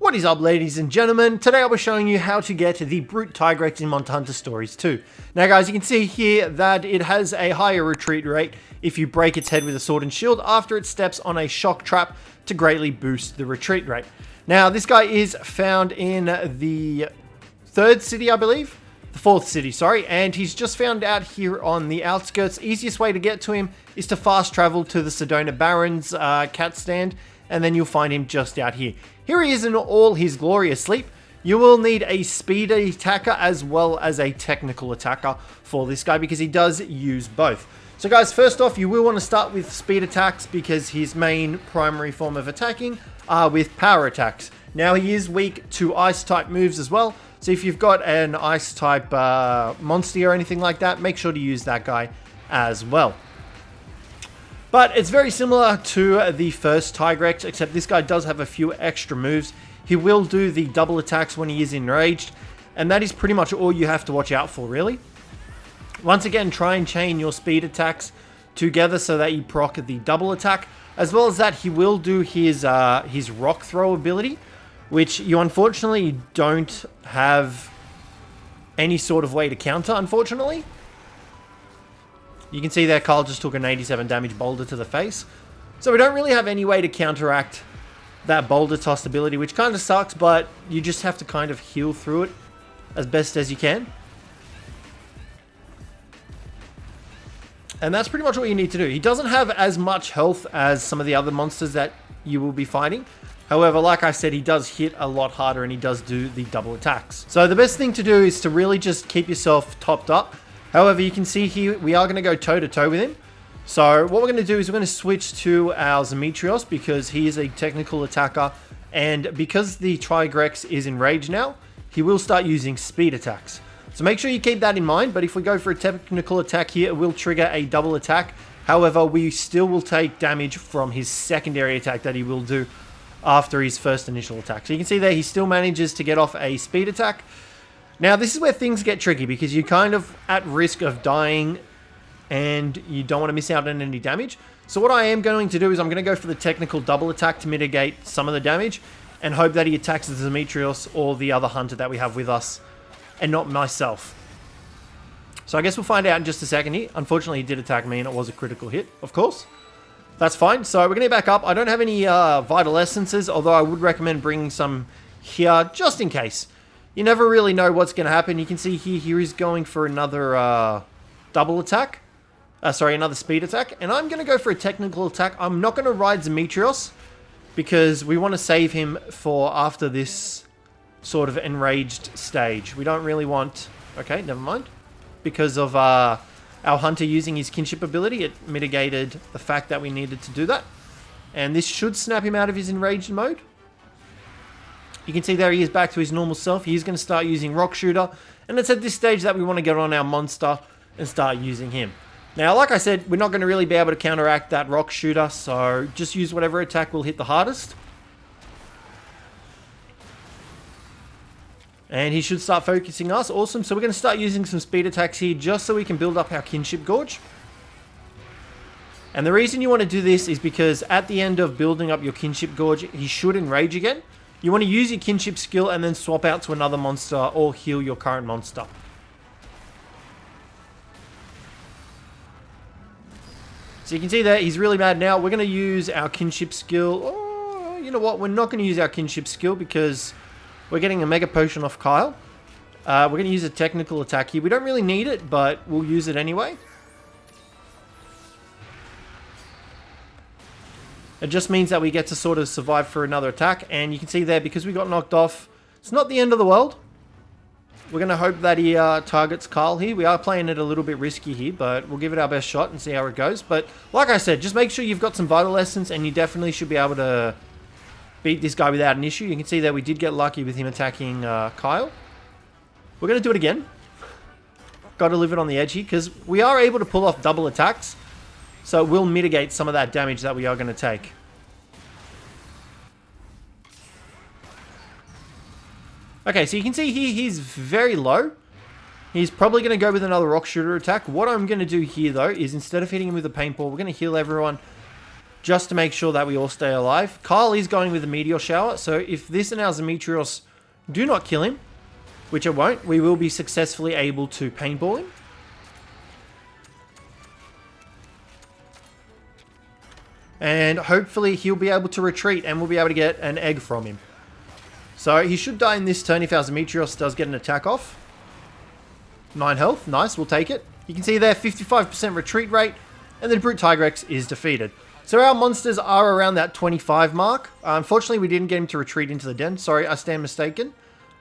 What is up, ladies and gentlemen? Today I'll be showing you how to get the Brute Tigrex in Monster Hunter Stories 2. Now guys, you can see here that it has a higher retreat rate if you break its head with a sword and shield after it steps on a shock trap to greatly boost the retreat rate. Now this guy is found in the third city, I believe. The fourth city, sorry, and he's just found out here on the outskirts. Easiest way to get to him is to fast travel to the Sedona Baron's cat stand, and then you'll find him just out here. Here he is in all his glorious sleep. You will need a speed attacker as well as a technical attacker for this guy because he does use both. So guys, first off, you will want to start with speed attacks because his main primary form of attacking are with power attacks. Now he is weak to ice type moves as well. So if you've got an ice type monster or anything like that, make sure to use that guy as well. But it's very similar to the first Tigrex, except this guy does have a few extra moves. He will do the double attacks when he is enraged, and that is pretty much all you have to watch out for, really. Once again, try and chain your speed attacks together so that you proc the double attack. As well as that, he will do his rock throw ability, which you unfortunately don't have any sort of way to counter, unfortunately. You can see there Carl just took an 87 damage boulder to the face. So we don't really have any way to counteract that boulder toss ability, which kind of sucks, but you just have to kind of heal through it as best as you can. And that's pretty much what you need to do. He doesn't have as much health as some of the other monsters that you will be fighting. However, like I said, he does hit a lot harder and he does do the double attacks. So the best thing to do is to really just keep yourself topped up. However, you can see here, we are going to go toe-to-toe with him. So what we're going to do is we're going to switch to our Demetrios because he is a technical attacker. And because the Tigrex is enraged now, he will start using speed attacks. So make sure you keep that in mind. But if we go for a technical attack here, it will trigger a double attack. However, we still will take damage from his secondary attack that he will do after his first initial attack. So you can see there, he still manages to get off a speed attack. Now, this is where things get tricky because you're kind of at risk of dying and you don't want to miss out on any damage. So what I am going to do is I'm going to go for the technical double attack to mitigate some of the damage and hope that he attacks the Demetrios or the other hunter that we have with us and not myself. So I guess we'll find out in just a second here. Unfortunately, he did attack me and it was a critical hit, of course. That's fine. So we're going to get back up. I don't have any vital essences, although I would recommend bringing some here just in case. You never really know what's going to happen. You can see here he's going for another double attack. Another speed attack. And I'm going to go for a technical attack. I'm not going to ride Demetrios because we want to save him for after this sort of enraged stage. We don't really want... Okay, never mind. Because of our hunter using his kinship ability, it mitigated the fact that we needed to do that. And this should snap him out of his enraged mode. You can see there he is back to his normal self. He's going to start using Rock Shooter. And it's at this stage that we want to get on our monster and start using him. Now, like I said, we're not going to really be able to counteract that Rock Shooter. So just use whatever attack will hit the hardest. And he should start focusing us. Awesome. So we're going to start using some speed attacks here just so we can build up our kinship gauge. And the reason you want to do this is because at the end of building up your kinship gauge, he should enrage again. You want to use your kinship skill and then swap out to another monster or heal your current monster. So you can see there, he's really mad now. We're going to use our kinship skill. Oh, you know what? We're not going to use our kinship skill because we're getting a Mega Potion off Kyle. We're going to use a technical attack here. We don't really need it, but we'll use it anyway. It just means that we get to sort of survive for another attack. And you can see there, because we got knocked off, it's not the end of the world. We're going to hope that he targets Carl here. We are playing it a little bit risky here, but we'll give it our best shot and see how it goes. But like I said, just make sure you've got some vital essence and you definitely should be able to beat this guy without an issue. You can see that we did get lucky with him attacking Kyle. We're going to do it again. Got to live it on the edge here because we are able to pull off double attacks. So it will mitigate some of that damage that we are going to take. Okay, so you can see here he's very low. He's probably going to go with another Rock Shooter attack. What I'm going to do here, though, is instead of hitting him with a paintball, we're going to heal everyone just to make sure that we all stay alive. Kyle is going with a meteor shower, so if this and our Demetrios do not kill him, which it won't, we will be successfully able to paintball him. And hopefully he'll be able to retreat and we'll be able to get an egg from him. So he should die in this turn if our Demetrios does get an attack off. 9 health, nice, we'll take it. You can see there, 55% retreat rate, and the Brute Tigrex is defeated. So our monsters are around that 25 mark. Unfortunately, we didn't get him to retreat into the den. Sorry, I stand mistaken.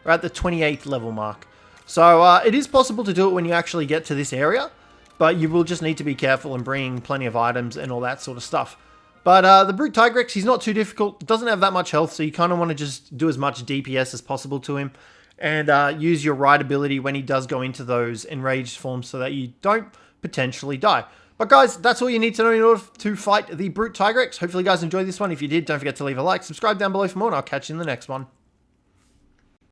We're at the 28th level mark. So it is possible to do it when you actually get to this area, but you will just need to be careful and bring plenty of items and all that sort of stuff. But the Brute Tigrex, he's not too difficult. Doesn't have that much health, so you kind of want to just do as much DPS as possible to him. And use your ride ability when he does go into those enraged forms so that you don't potentially die. But guys, that's all you need to know in order to fight the Brute Tigrex. Hopefully you guys enjoyed this one. If you did, don't forget to leave a like, subscribe down below for more, and I'll catch you in the next one.